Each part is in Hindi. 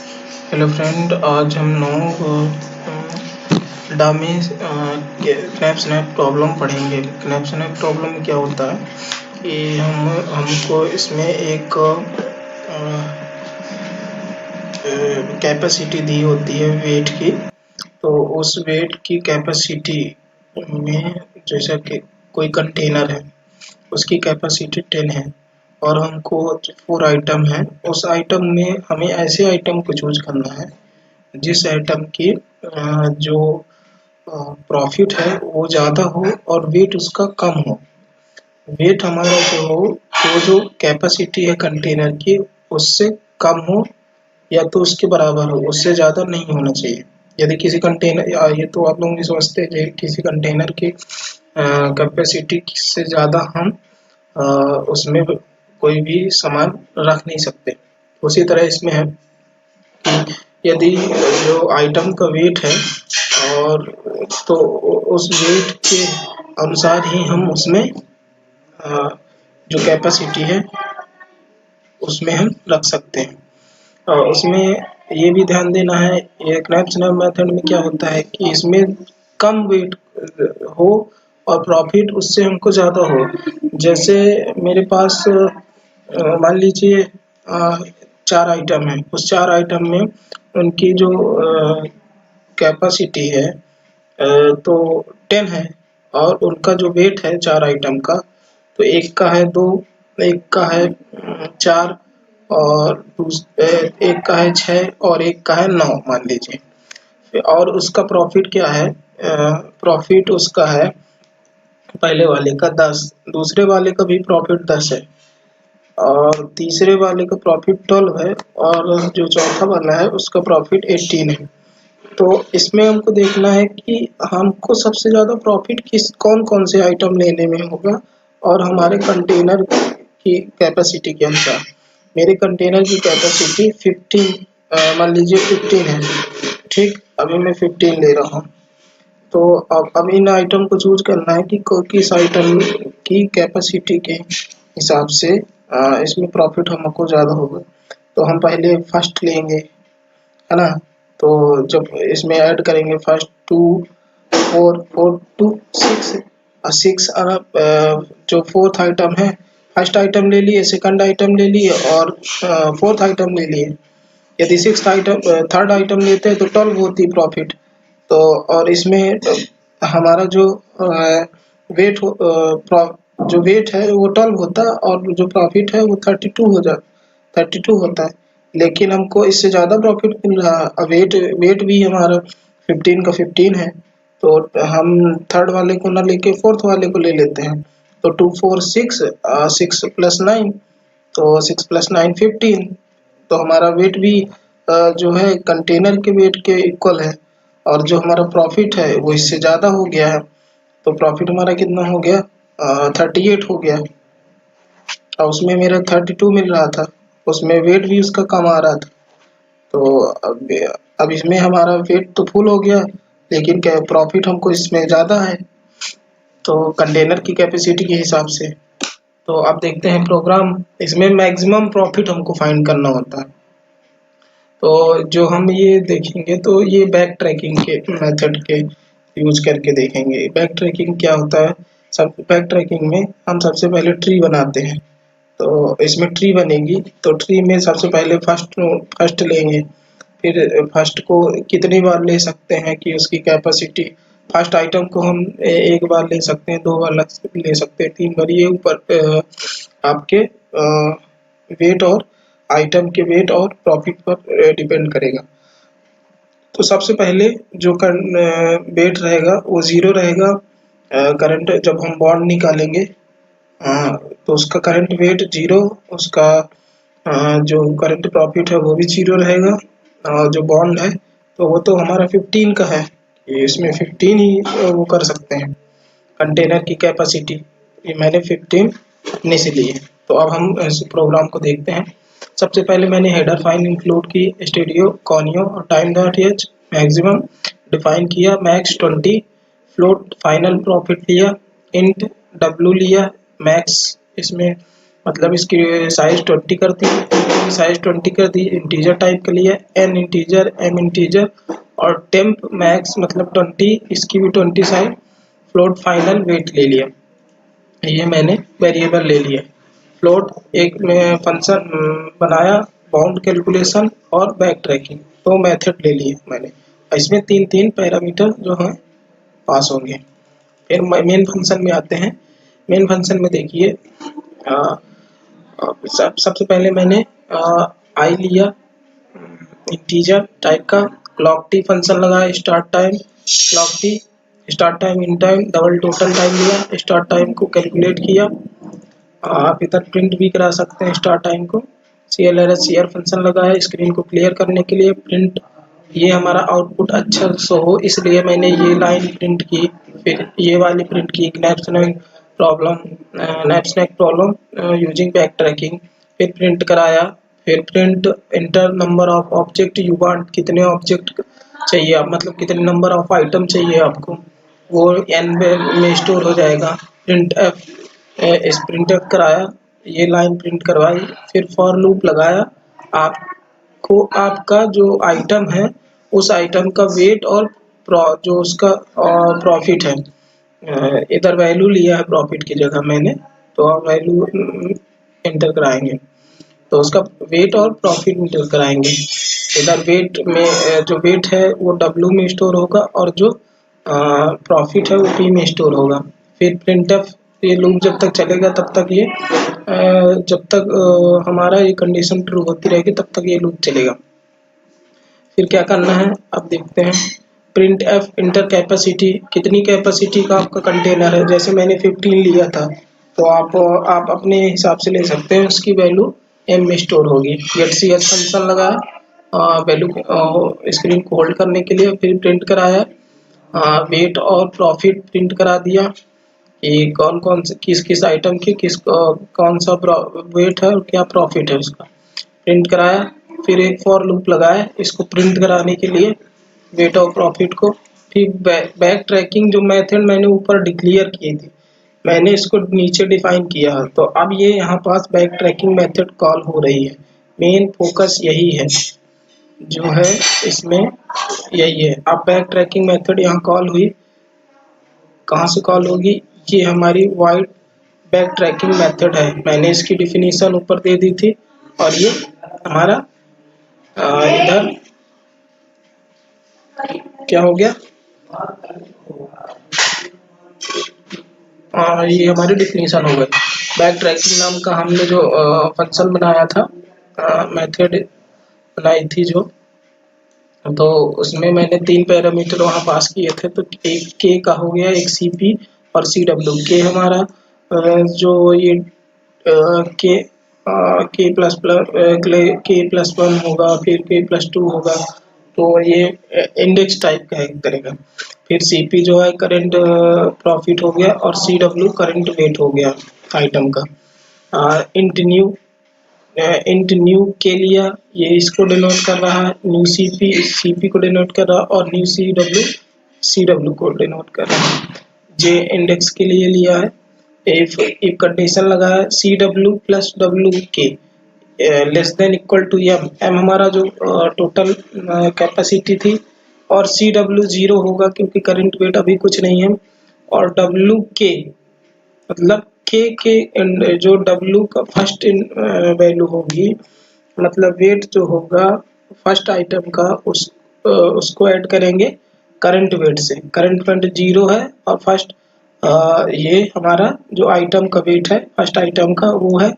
हेलो फ्रेंड, आज हम लोग डामी स्नैप स्नैप प्रॉब्लम पढ़ेंगे। स्नैप स्नैप प्रॉब्लम क्या होता है कि हमको इसमें एक कैपेसिटी दी होती है वेट की। तो उस वेट की कैपेसिटी में जैसा कि कोई कंटेनर है, उसकी कैपेसिटी 10 है और हमको 4 आइटम है। उस आइटम में हमें ऐसे आइटम को चूज करना है जिस आइटम की जो प्रॉफिट है वो ज़्यादा हो और वेट उसका कम हो। वेट हमारा जो हो वो जो कैपेसिटी है कंटेनर की उससे कम हो या तो उसके बराबर हो, उससे ज़्यादा नहीं होना चाहिए। यदि किसी कंटेनर, ये तो आप लोग भी समझते हैं, किसी कंटेनर की कैपेसिटी से ज़्यादा हम उसमें कोई भी सामान रख नहीं सकते। उसी तरह इसमें है कि यदि जो आइटम का वेट है और तो उस वेट के अनुसार ही हम उसमें जो कैपेसिटी है उसमें हम रख सकते हैं। और उसमें ये भी ध्यान देना है, ये स्नैप मेथड में क्या होता है कि इसमें कम वेट हो और प्रॉफिट उससे हमको ज़्यादा हो। जैसे मेरे पास मान लीजिए 4 आइटम है, उस 4 आइटम में उनकी जो कैपेसिटी है तो 10 है और उनका जो वेट है 4 आइटम का, तो एक का है 2, एक का है 4 और एक का है 6 और एक का है 9 मान लीजिए। और उसका प्रॉफिट क्या है, प्रॉफिट उसका है पहले वाले का 10, दूसरे वाले का भी प्रॉफिट 10 है और तीसरे वाले का प्रॉफिट 12 है और जो चौथा वाला है उसका प्रॉफिट 18 है। तो इसमें हमको देखना है कि हमको सबसे ज़्यादा प्रॉफिट कौन-कौन से आइटम लेने में होगा और हमारे कंटेनर की कैपेसिटी के अनुसार। मेरे कंटेनर की कैपेसिटी 15 मान लीजिए 15 है, ठीक। अभी मैं 15 ले रहा हूँ। तो अब इन आइटम को चूज करना है कि किस आइटम की कैपेसिटी के हिसाब से इसमें प्रॉफिट हमको ज़्यादा होगा। तो हम पहले फर्स्ट लेंगे, है ना। तो जब इसमें ऐड करेंगे फर्स्ट 2 4 4 2 6 और 6 जो फोर्थ आइटम है, फर्स्ट आइटम ले लिए, सेकंड आइटम ले लिए और फोर्थ आइटम ले लिए। यदि सिक्स आइटम थर्ड आइटम लेते हैं तो 12 होती प्रॉफिट। तो और इसमें हमारा जो वेट जो वेट है वो 12 होता है और जो प्रॉफिट है वो 32 होता है। लेकिन हमको इससे ज़्यादा प्रॉफिट मिल रहा है। वेट भी हमारा 15 का 15 है, तो हम थर्ड वाले को ना लेके फोर्थ वाले को ले लेते हैं। तो 2 4 6 6 + 9, तो 6 + 9 15। तो हमारा वेट भी जो है कंटेनर के वेट के इक्वल है और जो हमारा प्रॉफिट है वो इससे ज़्यादा हो गया है। तो प्रॉफिट हमारा कितना हो गया, 38 हो गया और उसमें मेरा 32 मिल रहा था, उसमें वेट भी उसका कम आ रहा था। तो अब इसमें हमारा वेट तो फुल हो गया लेकिन क्या प्रॉफिट हमको इसमें ज़्यादा है, तो कंटेनर की कैपेसिटी के हिसाब से। तो अब देखते हैं प्रोग्राम, इसमें मैक्सिमम प्रॉफिट हमको फाइंड करना होता है। तो जो हम ये देखेंगे तो ये बैक ट्रैकिंग के मेथड के यूज करके देखेंगे। बैक ट्रैकिंग क्या होता है, सब बैक ट्रैकिंग में हम सबसे पहले ट्री बनाते हैं। तो इसमें ट्री बनेगी तो ट्री में सबसे पहले फर्स्ट लेंगे, फिर फर्स्ट को कितनी बार ले सकते हैं कि उसकी कैपेसिटी, फर्स्ट आइटम को हम एक बार ले सकते हैं, 2 बार ले सकते हैं, 3 बार। ये ऊपर आपके वेट और आइटम के वेट और प्रॉफिट पर डिपेंड करेगा। तो सबसे पहले जो वेट रहेगा वो 0 रहेगा। करंट जब हम बॉन्ड निकालेंगे तो उसका करंट वेट 0, उसका जो करंट प्रॉफिट है वो भी 0 रहेगा। जो बॉन्ड है तो वो तो हमारा 15 का है, इसमें 15 ही वो कर सकते हैं कंटेनर की कैपेसिटी। ये मैंने 15 अपने से लिए। तो अब हम इस प्रोग्राम को देखते हैं। सबसे पहले मैंने हेडर फाइल इंक्लूड की, स्टूडियो कॉनियो और time.h मैक्सिमम डिफाइन किया, मैक्स 20, फ्लोट फाइनल प्रॉफिट लिया, इंट w लिया, मैक्स इसमें मतलब इसकी साइज 20 कर दी, साइज 20 कर दी। इंटीजर टाइप के लिए n इंटीजर, m इंटीजर और टेम्प मैक्स मतलब 20, इसकी भी 20 साइज। फ्लोट फाइनल वेट ले लिया, ये मैंने वेरिएबल ले लिया। फ्लोट एक फंक्शन बनाया, बाउंड कैलकुलेशन और बैक ट्रैकिंग, दो मेथड ले लिए मैंने। इसमें तीन तीन पैरामीटर जो हैं पास होंगे। फिर मेन फंक्शन में आते हैं। मेन फंक्शन में देखिए सबसे पहले मैंने आई लिया इंटीजर टाइप का, क्लॉक टी फंक्शन लगाया, start time clock T, start time in time, double total time लिया, स्टार्ट टाइम को कैलकुलेट किया। आप इधर प्रिंट भी करा सकते हैं स्टार्ट टाइम को। clr फंक्शन लगाया स्क्रीन को क्लियर करने के लिए। प्रिंट, ये हमारा आउटपुट अच्छा सो हो इसलिए मैंने ये लाइन प्रिंट की, फिर ये वाली प्रिंट की, nap problem using back tracking. फिर प्रिंट कराया, फिर print inter number of object you want, कितने ऑब्जेक्ट चाहिए आप, मतलब कितने नंबर ऑफ आइटम चाहिए आपको, वो n में स्टोर हो जाएगा। प्रिंट एफ, इस प्रिंट एफ कराया, ये लाइन प्रिंट करवाई। फिर फॉर लूप लगाया, आपको आपका जो आइटम है उस आइटम का वेट और जो उसका प्रॉफिट है, इधर वैल्यू लिया है प्रॉफिट की जगह मैंने, तो आप वैल्यू एंटर कराएंगे तो उसका वेट और प्रॉफिट एंटर कराएंगे। इधर वेट में जो वेट है वो W में स्टोर होगा और जो प्रॉफिट है वो P में स्टोर होगा। फिर प्रिंटफ, ये लूप जब तक चलेगा तब तक ये जब तक हमारा ये कंडीशन ट्रू होती रहेगी तब तक ये लूप चलेगा। फिर क्या करना है अब देखते हैं। प्रिंट एफ इंटर कैपेसिटी, कितनी कैपेसिटी का आपका कंटेनर है, जैसे मैंने 15 लिया था तो आप अपने हिसाब से ले सकते हैं, उसकी वैल्यू m में स्टोर होगी। गेट सी एच फंक्शन लगाया वैल्यू स्क्रीन को होल्ड करने के लिए। फिर प्रिंट कराया, वेट और प्रॉफिट प्रिंट करा दिया कि कौन कौन से किस किस आइटम की कौन सा वेट है और क्या प्रॉफिट है उसका, प्रिंट कराया। फिर एक फॉर लूप लगाया इसको प्रिंट कराने के लिए वेट और प्रॉफिट को। फिर बैक ट्रैकिंग जो मेथड मैंने ऊपर डिक्लेयर की थी मैंने इसको नीचे डिफाइन किया, तो अब ये यहाँ पास बैक ट्रैकिंग मेथड कॉल हो रही है। मेन फोकस यही है जो है इसमें, यही है। अब बैक ट्रैकिंग मेथड यहाँ कॉल हुई, कहाँ से कॉल होगी, ये हमारी वाइड बैक ट्रैकिंग मेथड है, मैंने इसकी डिफिनीशन ऊपर दे दी थी। और ये हमारा इधर क्या हो गया, ये हमारी डिफिनीशन हो गई। बैक ट्रैकिंग नाम का हमने जो फंक्शन बनाया था, मेथड बनाई थी जो, तो उसमें मैंने 3 पैरामीटर वहाँ पास किए थे। तो एक के का हो गया, एक सीपी और CW। के हमारा जो ये के प्लस 1 होगा, फिर के+2 होगा, तो ये इंडेक्स टाइप का एक तरह का। फिर सीपी जो है करंट प्रॉफिट हो गया और CW करंट वेट हो गया आइटम का। इंट न्यू के लिया, ये इसको डिनोट कर रहा है, न्यू सीपी को डिनोट कर रहा है और न्यू CW को डिनोट कर रहा है। जे इंडेक्स के लिए लिया है। इफ कंडीशन लगा है CW plus WK less than equal to m, हमारा जो टोटल कैपेसिटी थी, और CW 0 होगा क्योंकि करंट वेट अभी कुछ नहीं है, और WK मतलब के जो W का फर्स्ट वैल्यू होगी, मतलब वेट जो होगा फर्स्ट आइटम का उसको ऐड करेंगे करंट वेट से। करंट वेट 0 है और फर्स्ट ये हमारा जो आइटम का वेट है फर्स्ट आइटम का वो है,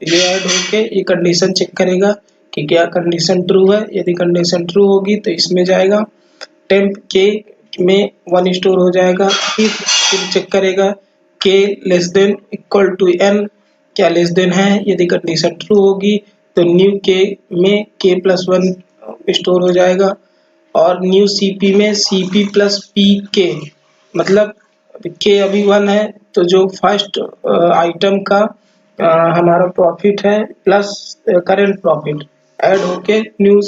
ये ऐड होके ये कंडीशन चेक करेगा कि क्या कंडीशन ट्रू है। यदि कंडीशन ट्रू होगी तो इसमें जाएगा, टेम्प के में 1 स्टोर हो जाएगा। फिर चेक करेगा k less than equal to n, क्या लेस देन है, यदि कंडीशन ट्रू होगी तो न्यू के में k+1 स्टोर हो जाएगा, और न्यू सीपी में CP प्लस PK, मतलब के अभी 1 है तो जो फर्स्ट आइटम का हमारा प्रॉफिट है प्लस करंट प्रॉफिट ऐड होके न्यू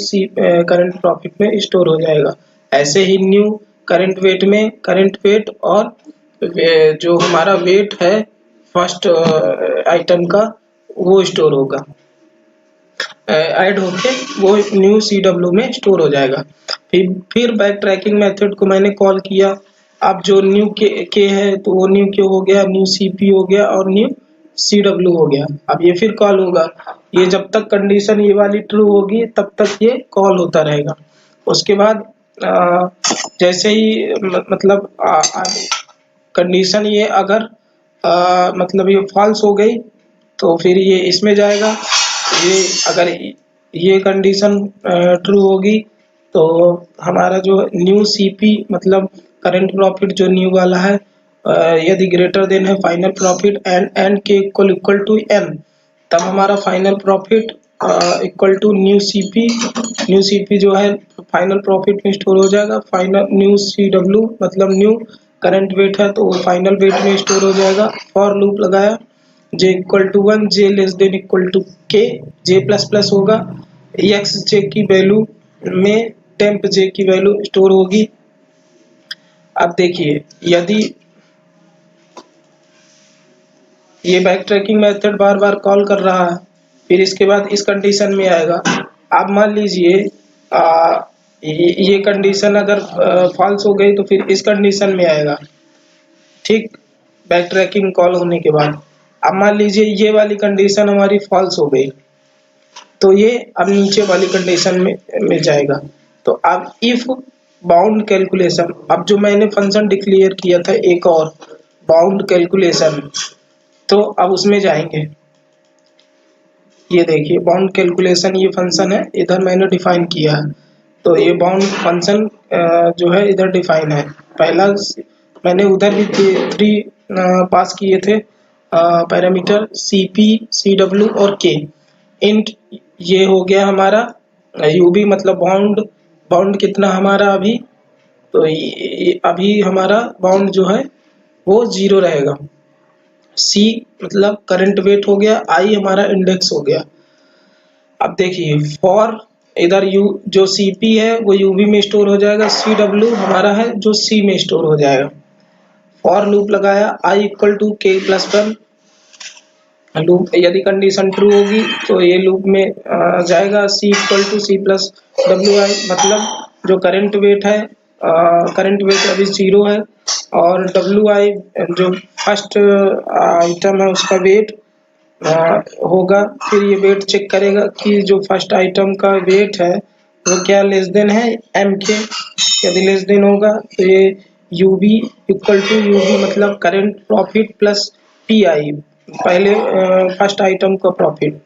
करंट प्रॉफिट में स्टोर हो जाएगा। ऐसे ही न्यू करंट वेट में करंट वेट और जो हमारा वेट है फर्स्ट आइटम का वो स्टोर होगा, ऐड होके वो न्यू CW में स्टोर हो जाएगा। फिर बैक ट्रैकिंग मेथड को मैंने कॉल किया। अब जो न्यू के है तो वो न्यू के हो गया, न्यू CP हो गया और न्यू CW हो गया। अब ये फिर कॉल होगा, ये जब तक कंडीशन ये वाली ट्रू होगी तब तक ये कॉल होता रहेगा। उसके बाद जैसे ही मतलब कंडीशन ये अगर मतलब ये फॉल्स हो गई तो फिर ये इसमें जाएगा। ये अगर ये कंडीशन ट्रू होगी तो हमारा जो न्यू CP मतलब करंट प्रॉफिट जो न्यू वाला है यदि ग्रेटर देन है final profit and k equal to n, तब हमारा final profit equal to new CP जो है फाइनल प्रॉफिट में स्टोर हो जाएगा। फाइनल न्यू CW मतलब न्यू करंट वेट है तो वो फाइनल वेट में स्टोर हो जाएगा। फॉर लूप लगाया, j equal to 1, j less than equal to k, j plus plus होगा, x j की वैल्यू में टेम्प j की वैल्यू स्टोर होगी। अब देखिए यदि ये बैक ट्रैकिंग मेथड बार बार कॉल कर रहा है, फिर इसके बाद इस कंडीशन में आएगा। आप मान लीजिए ये कंडीशन अगर फॉल्स हो गई तो फिर इस कंडीशन में आएगा, ठीक, बैक ट्रैकिंग कॉल होने के बाद। अब मान लीजिए ये वाली कंडीशन हमारी फॉल्स हो गई तो ये अब नीचे वाली कंडीशन में जाएगा। तो अब इफ बाउंड कैलकुलेशन, अब जो मैंने फंक्शन डिक्लेयर किया था एक और बाउंड कैलकुलेशन, तो अब उसमें जाएंगे। ये देखिए बाउंड कैलकुलेशन ये फंक्शन है, इधर मैंने डिफाइन किया है। तो ये बाउंड फंक्शन जो है इधर डिफाइन है। पहला मैंने उधर भी 3 पास किए थे पैरामीटर CP, CW और K। इंट ये हो गया हमारा UB मतलब बाउंड कितना हमारा अभी, तो अभी हमारा बाउंड जो है वो 0 रहेगा। C मतलब करंट वेट हो गया, I हमारा इंडेक्स हो गया। अब देखिए फॉर इधर जो CP है वो UB में स्टोर हो जाएगा, CW हमारा है जो C में स्टोर हो जाएगा। फॉर लूप लगाया, I equal to K plus 1, loop यदि कंडीशन ट्रू होगी तो ये लूप में जाएगा। C equal to C plus WI मतलब जो करंट वेट है, करंट वेट अभी 0 है और WI जो फर्स्ट आइटम है उसका वेट होगा। फिर ये वेट चेक करेगा कि जो फर्स्ट आइटम का वेट है वो क्या लेस देन है M के, यदि लेस देन होगा तो ये UB इक्वल टू UB मतलब करंट प्रॉफिट प्लस PI पहले फर्स्ट आइटम का प्रॉफिट।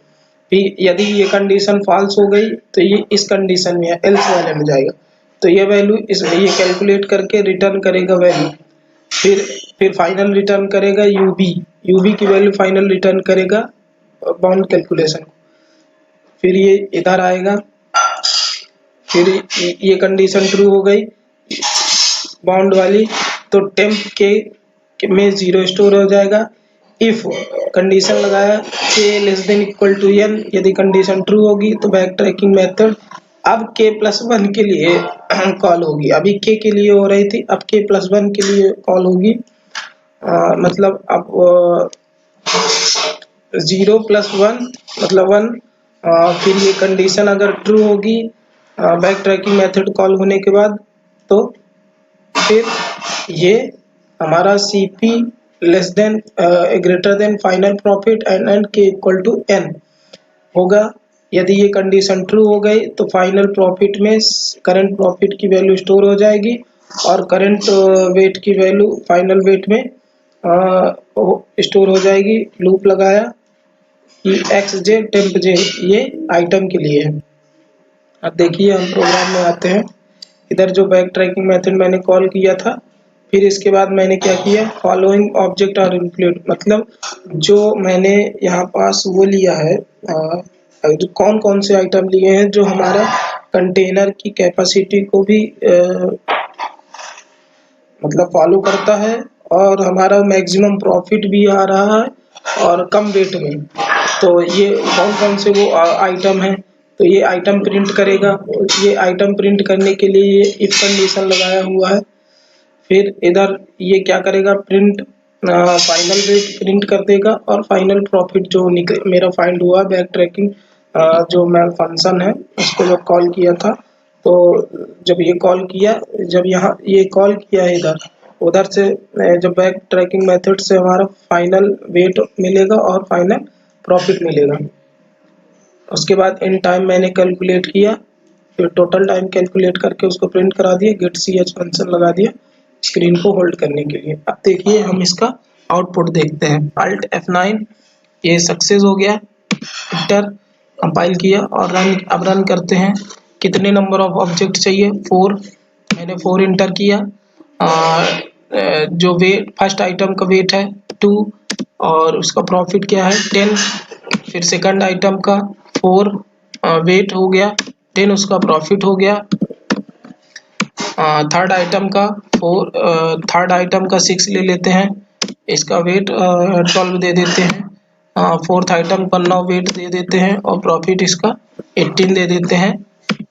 फिर यदि ये कंडीशन फॉल्स हो गई तो ये इस कंडीशन में एल्स वाले में जाएगा। तो ये वैल्यू ये कैलकुलेट करके रिटर्न करेगा वैल्यू, फिर फाइनल रिटर्न करेगा UB की वैल्यू फाइनल रिटर्न करेगा बाउंड कैलकुलेशन। फिर ये इधर आएगा, फिर ये कंडीशन ट्रू हो गई बाउंड वाली तो टेम्प के में 0 स्टोर हो जाएगा। इफ कंडीशन लगाया k less than equal to n, यदि कंडीशन ट्रू होगी तो बैक ट्रैकिंग मेथड अब k प्लस 1 के लिए कॉल होगी। अभी k के लिए हो रही थी, अब k प्लस 1 के लिए कॉल होगी। मतलब अब 0 प्लस 1 मतलब 1। फिर ये कंडीशन अगर ट्रू होगी बैक ट्रैकिंग मेथड कॉल होने के बाद तो फिर ये हमारा CP less than greater than final profit and K equal to N होगा। यदि ये कंडीशन ट्रू हो गई तो फाइनल प्रॉफिट में करंट प्रॉफिट की वैल्यू स्टोर हो जाएगी और करंट वेट की वैल्यू फाइनल वेट में स्टोर हो जाएगी। लूप लगाया कि XJ टेम्प J ये आइटम के लिए है। अब देखिए हम प्रोग्राम में आते हैं। इधर जो बैक ट्रैकिंग मेथड मैंने कॉल किया था, फिर इसके बाद मैंने क्या किया, फॉलोइंग ऑब्जेक्ट आर इंक्लूड मतलब जो मैंने यहाँ पास वो लिया है कौन कौन से आइटम लिए हैं जो हमारा कंटेनर की कैपेसिटी को भी मतलब फॉलो करता है और हमारा मैक्सिमम प्रॉफिट भी आ रहा है और कम वेट में। तो ये कौन कौन से वो आइटम हैं, तो ये आइटम प्रिंट करेगा। ये आइटम प्रिंट करने के लिए ये इफ कंडीशन लगाया हुआ है। फिर इधर ये क्या करेगा, प्रिंट फाइनल वेट प्रिंट कर देगा और फाइनल प्रॉफिट जो मेरा फाइंड हुआ बैक ट्रैकिंग जो मैं फंक्शन है उसको जब कॉल किया था, तो जब ये कॉल किया, जब यहाँ ये कॉल किया है इधर, उधर से जब बैक ट्रैकिंग मेथड से हमारा फाइनल वेट मिलेगा और फाइनल प्रॉफिट मिलेगा। उसके बाद इन टाइम मैंने कैलकुलेट किया, फिर टोटल टाइम कैलकुलेट करके उसको प्रिंट करा दिया, गेट ch फंक्शन लगा दिया स्क्रीन को होल्ड करने के लिए। अब देखिए हम इसका आउटपुट देखते हैं। Alt F9, ये सक्सेस हो गया, इंटर कंपाइल किया और रन। अब रन करते हैं। कितने नंबर ऑफ ऑब्जेक्ट चाहिए? 4, मैंने 4 इंटर किया। जो वेट फर्स्ट आइटम का वेट है 2 और उसका प्रॉफिट क्या है 10। फिर सेकंड आइटम का 4 वेट हो गया 10, उसका प्रॉफिट हो गया। थर्ड आइटम का 4, थर्ड आइटम का 6 ले लेते हैं, इसका वेट 12 दे देते हैं। फोर्थ आइटम का 9 वेट दे देते हैं और प्रॉफिट इसका 18 दे देते हैं।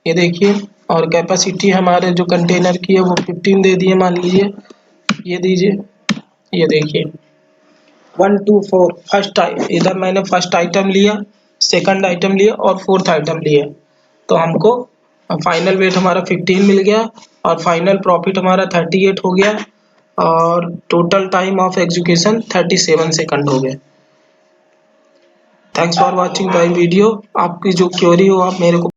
ये देखिए, और कैपेसिटी हमारे जो कंटेनर की है वो 15 दे दिए मान लीजिए। ये दीजिए, ये देखिए 1 2 4 फर्स्ट इधर मैंने फर्स्ट आइटम लिया, सेकंड आइटम लिया और फोर्थ आइटम लिया, तो हमको फाइनल वेट हमारा 15 मिल गया और फाइनल प्रॉफिट हमारा 38 हो गया और total time of execution 37 second हो गया। Thanks for watching my video. आपकी जो क्वेरी हो आप मेरे को